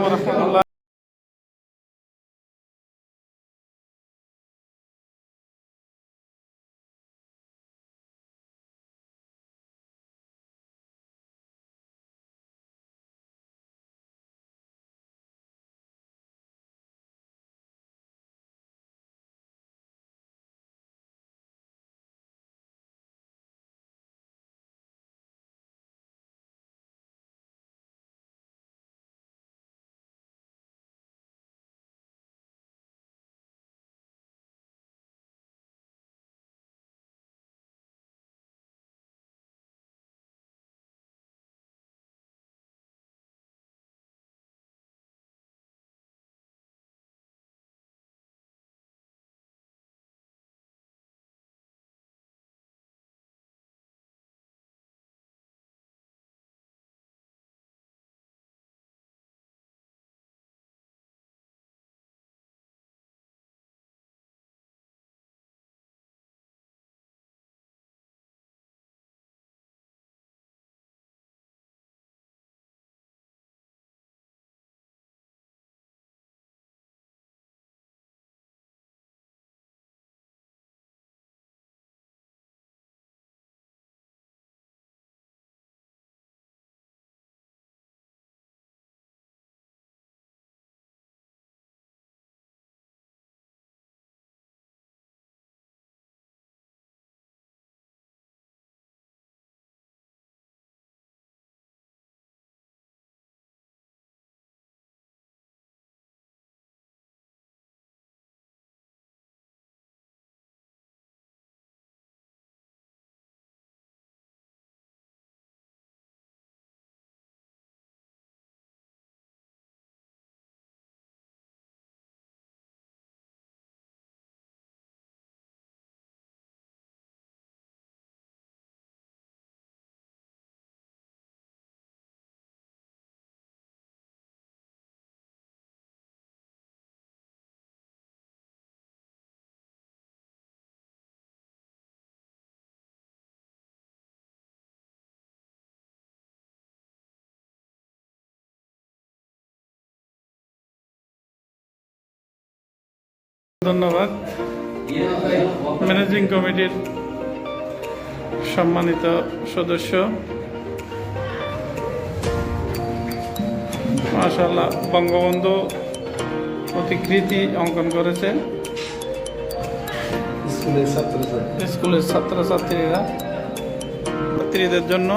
warahmatullahi ধন্যবাদ managing কমিটির সম্মানিত সদস্য। মাশাআল্লাহ, বঙ্গবন্ধু প্রতিকৃতি অঙ্কন করেছে স্কুলের ছাত্রীদের জন্য।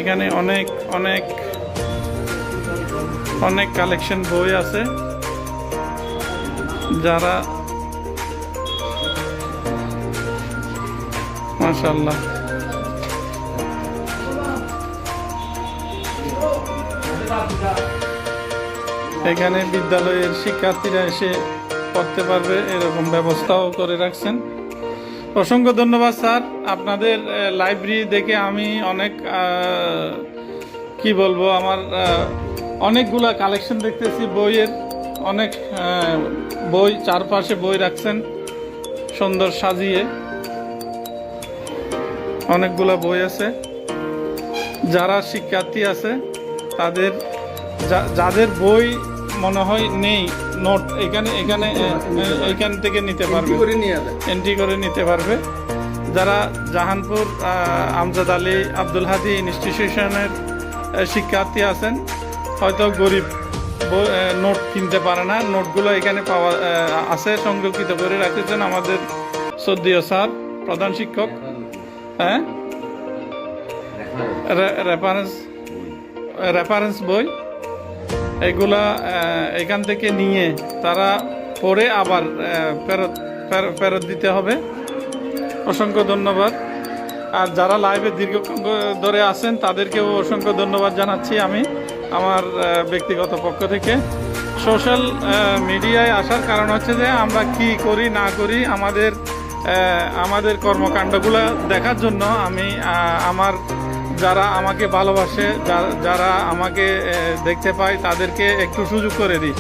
এখানে অনেক অনেক অনেক কালেকশন বই আছে, যারা মাশাআল্লাহ এখানে বিদ্যালয়ের শিক্ষার্থীরা এসে পড়তে পারবে, এরকম ব্যবস্থাও করে রাখছেন। অসংখ্য ধন্যবাদ স্যার। আপনাদের লাইব্রেরি দেখে আমি অনেক কি বলবো, আমার অনেকগুলা কালেকশন দেখতেছি বইয়ের, অনেক বই, চারপাশে বই রাখছেন সুন্দর সাজিয়ে, অনেকগুলা বই আছে। যারা শিক্ষার্থী আছে তাদের যাদের বই মনে হয় নেই নোট, এখানে এখানে এইখান থেকে নিতে পারবে, করে নিয়ে যায়। এন্ট্রি করে নিতে পারবে। যারা জাহানপুর আমজাদ আলী আব্দুল হাদি ইনস্টিটিউশনের শিক্ষার্থী আছেন, হয়তো গরিব নোট কিনতে পারে না, নোটগুলো এখানে পাওয়া আছে, সংরক্ষিত করে রাখতেছেন আমাদের শ্রদ্ধেয় স্যার প্রধান শিক্ষক। হ্যাঁ, রেফারেন্স বই এগুলা এখান থেকে নিয়ে তারা পড়ে আবার ফেরত দিতে হবে। অসংখ্য ধন্যবাদ। আর যারা লাইভে দীর্ঘক্ষণ ধরে আছেন তাদেরকেও অসংখ্য ধন্যবাদ জানাচ্ছি আমি আমার ব্যক্তিগত পক্ষ থেকে। সোশ্যাল মিডিয়ায় আসার কারণ হচ্ছে যে আমরা কি করি না করি, আমাদের কর্মকাণ্ডগুলো দেখার জন্য আমি আমার যারা আমাকে ভালোবাসে, যারা আমাকে দেখতে পায় তাদেরকে একটু সুযোগ করে দিই।